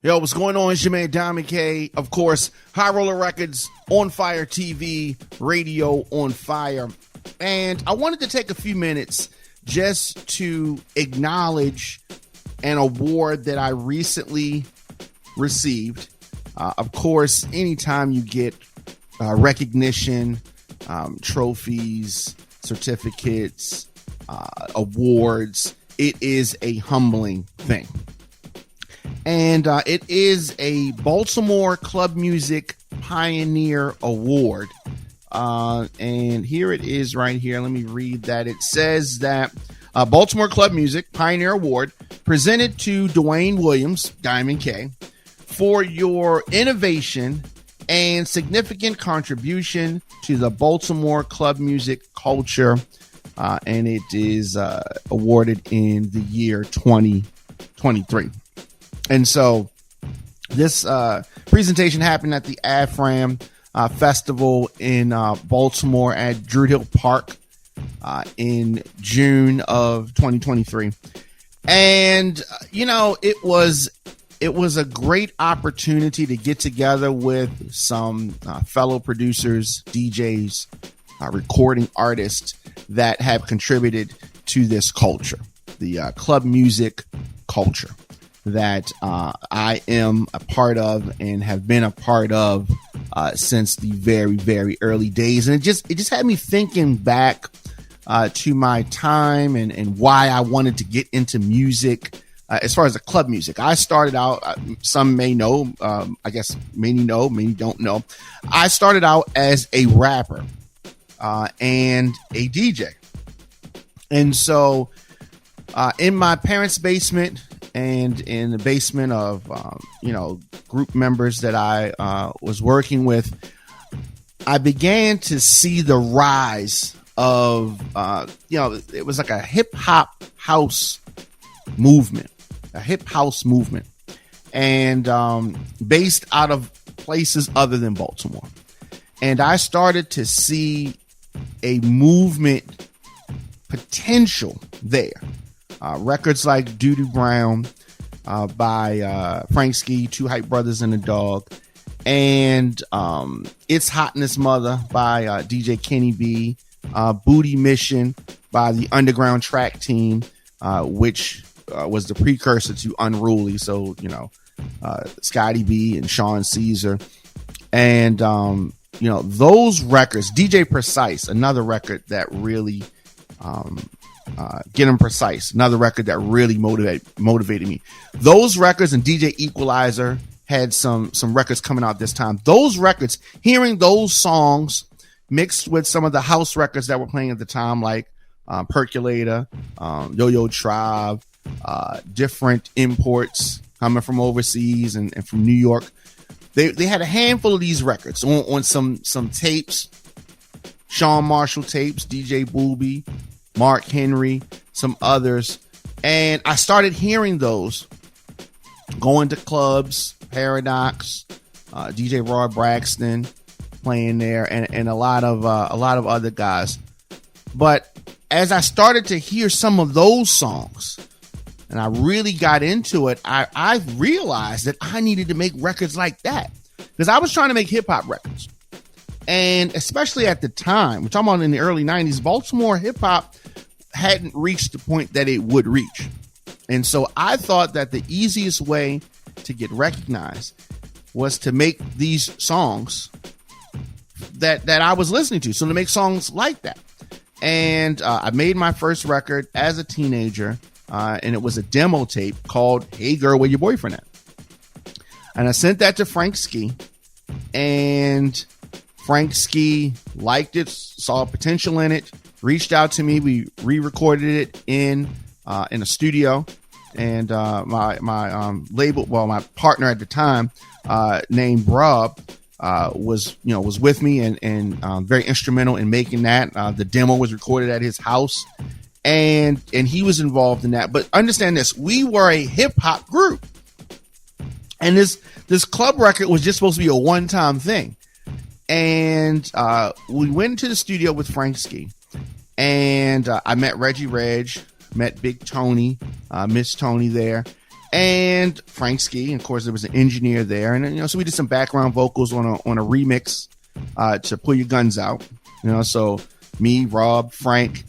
Yo, what's going on? It's your man Diamond K. Of course, High Roller Records, On Fire TV, Radio on Fire. And I wanted to take a few minutes just to acknowledge an award that I recently received. Of course, anytime you get recognition, trophies, certificates, awards, it is a humbling thing. And it is a Baltimore Club Music Pioneer Award. And here it is right here. Let me read that. It says that Baltimore Club Music Pioneer Award presented to Dwayne Williams, Diamond K, for your innovation and significant contribution to the Baltimore club music culture. And it is awarded in the year 2023. And so this presentation happened at the AFRAM festival in Baltimore at Druid Hill Park in June of 2023. And, it was a great opportunity to get together with some fellow producers, DJs, recording artists that have contributed to this culture, the club music culture that I am a part of and have been a part of since the very, very early days. And it just had me thinking back to my time and why I wanted to get into music. As far as the club music, I started out, some may know, I guess many know, many don't know. I started out as a rapper and a DJ. And so in my parents' basement and in the basement of, group members that I was working with, I began to see the rise of, it was like a hip hop house movement. A hip house movement, and based out of places other than Baltimore. And I started to see a movement potential there. Records like Doo-Doo Brown by Frank Ski, Two Hype Brothers and a Dog, and It's Hotness Mother by DJ Kenny B, Booty Mission by the Underground Track Team, which was the precursor to Unruly. So, Scotty B and Sean Caesar. And, those records, DJ Precise, another record that really, Get 'em Precise, another record that really motivated me. Those records and DJ Equalizer had some records coming out this time. Those records, hearing those songs mixed with some of the house records that were playing at the time, like Percolator, Yo-Yo Tribe, different imports coming from overseas and from New York. They had a handful of these records on some tapes, Sean Marshall tapes, DJ Booby, Mark Henry, some others. And I started hearing those, going to clubs, Paradox, DJ Roy Braxton playing there, and a lot of other guys. But as I started to hear some of those songs, and I really got into it, I realized that I needed to make records like that, because I was trying to make hip hop records. And especially at the time, we're talking about in the early 90s, Baltimore hip hop hadn't reached the point that it would reach. And so I thought that the easiest way to get recognized was to make these songs that I was listening to. So to make songs like that. And I made my first record as a teenager. And it was a demo tape called Hey Girl, Where Your Boyfriend At? And I sent that to Frank Ski, and Frank Ski liked it, saw potential in it, reached out to me. We re-recorded it in a studio, and my label, my partner at the time, named Rob, was with me and very instrumental in making that. The demo was recorded at his house. And he was involved in that. But understand this, we were a hip hop group. And this club record was just supposed to be a one-time thing. And we went into the studio with Frank Ski. And I met Reggie Reg, met Big Tony, Miss Tony there. and Frank Ski. And of course, there was an engineer there, and so we did some background vocals on a remix to Pull Your Guns Out. So me, Rob, Frank,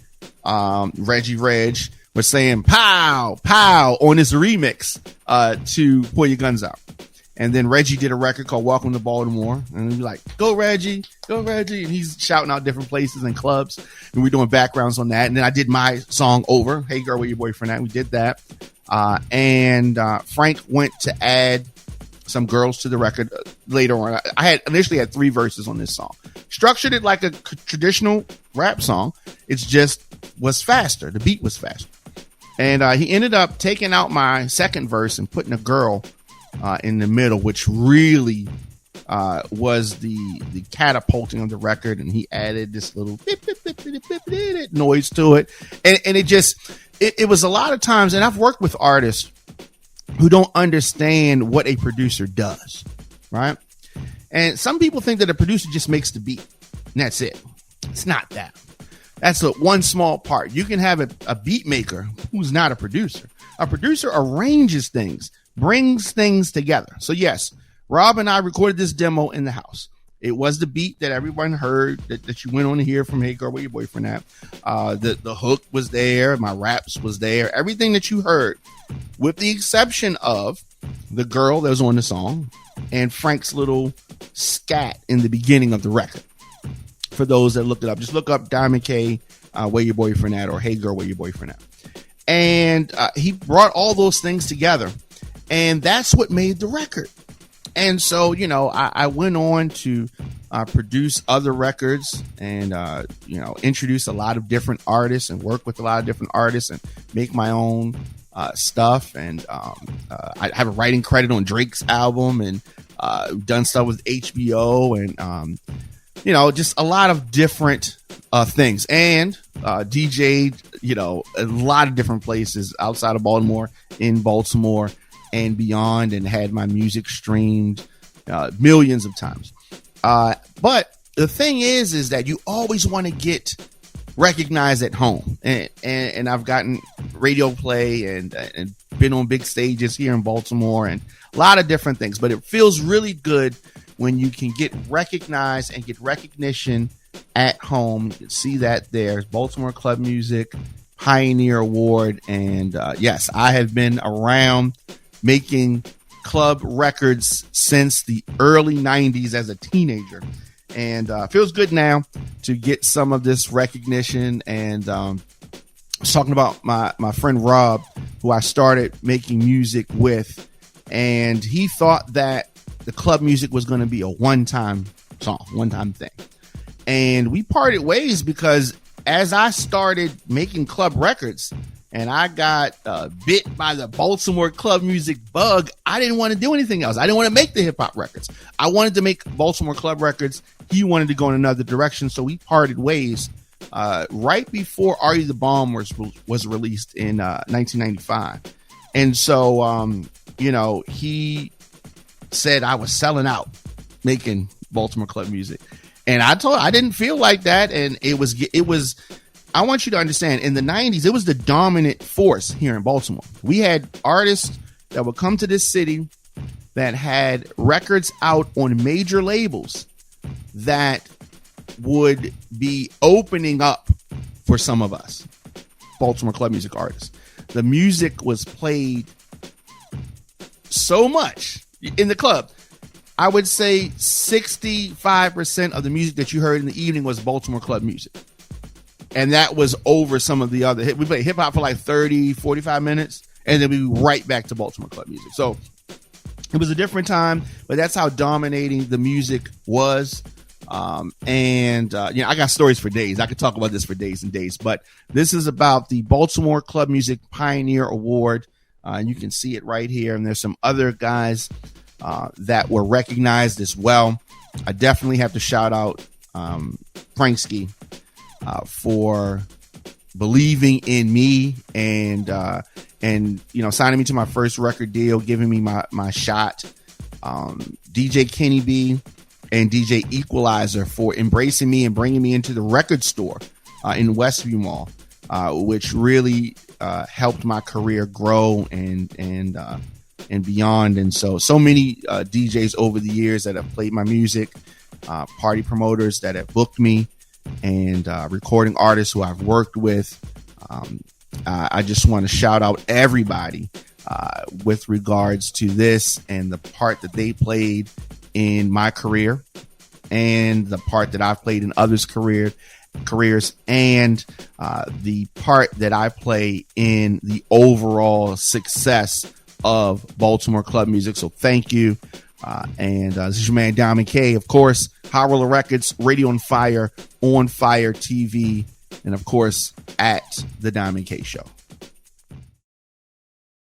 Reggie Reg were saying "pow pow" on this remix to Pull Your Guns Out. And then Reggie did a record called Welcome to Baltimore. And we'd be like, go Reggie, go Reggie. And he's shouting out different places and clubs. And we're doing backgrounds on that. And then I did my song Over. Hey girl, where your boyfriend at? We did that. And Frank went to add some girls to the record later on. I initially had 3 verses on this song. Structured it like a traditional rap song. It's just was faster. The beat was faster. And he ended up taking out my second verse and putting a girl in the middle, which really was the catapulting of the record. And he added this little noise to it. And it was a lot of times, and I've worked with artists who don't understand what a producer does, right? And some people think that a producer just makes the beat, and that's it. It's not that. That's one small part. You can have a beat maker who's not a producer. A producer arranges things, brings things together. So yes, Rob and I recorded this demo in the house. It was the beat that everyone heard that you went on to hear from Hey Girl, Where Your Boyfriend At. The hook was there. My raps was there. Everything that you heard, with the exception of the girl that was on the song and Frank's little scat in the beginning of the record. For those that looked it up, just look up Diamond K, Where Your Boyfriend At, or Hey Girl, Where Your Boyfriend At. And he brought all those things together. And that's what made the record. And so, I went on to produce other records and, introduce a lot of different artists and work with a lot of different artists and make my own stuff. And I have a writing credit on Drake's album and done stuff with HBO and, just a lot of different things. And DJ'd, a lot of different places outside of Baltimore, in Baltimore and beyond, and had my music streamed millions of times. But the thing is that you always want to get recognized at home. And I've gotten radio play and been on big stages here in Baltimore and a lot of different things. But it feels really good when you can get recognized and get recognition at home. You can see that there's Baltimore Club Music Pioneer Award. And yes, I have been around making club records since the early 90s as a teenager, and feels good now to get some of this recognition. And I was talking about my friend Rob, who I started making music with, and he thought that the club music was going to be a one-time song, one-time thing. And we parted ways because as I started making club records and I got bit by the Baltimore club music bug, I didn't want to do anything else. I didn't want to make the hip hop records. I wanted to make Baltimore club records. He wanted to go in another direction. So we parted ways right before Are You the Bomb was released in 1995. And so, he said I was selling out making Baltimore club music. And I didn't feel like that. And it was, I want you to understand, in the 90s, it was the dominant force here in Baltimore. We had artists that would come to this city that had records out on major labels that would be opening up for some of us, Baltimore club music artists. The music was played so much in the club. I would say 65% of the music that you heard in the evening was Baltimore club music. And that was over some of the other we played hip hop for like 30, 45 minutes. And then we were right back to Baltimore club music. So it was a different time, but that's how dominating the music was. I got stories for days. I could talk about this for days and days, but this is about the Baltimore Club Music Pioneer Award. You can see it right here. And there's some other guys that were recognized as well. I definitely have to shout out Frank Ski for believing in me and signing me to my first record deal, giving me my shot. DJ Kenny B and DJ Equalizer for embracing me and bringing me into the record store in Westview Mall, which really helped my career grow and and beyond. And so many DJs over the years that have played my music, party promoters that have booked me, and recording artists who I've worked with. I just want to shout out everybody with regards to this and the part that they played in my career and the part that I've played in others' careers, and the part that I play in the overall success of Baltimore club music. So thank you. And this is your man, Diamond K. Of course, High Roller Records, Radio on Fire TV, and of course, at The Diamond K Show.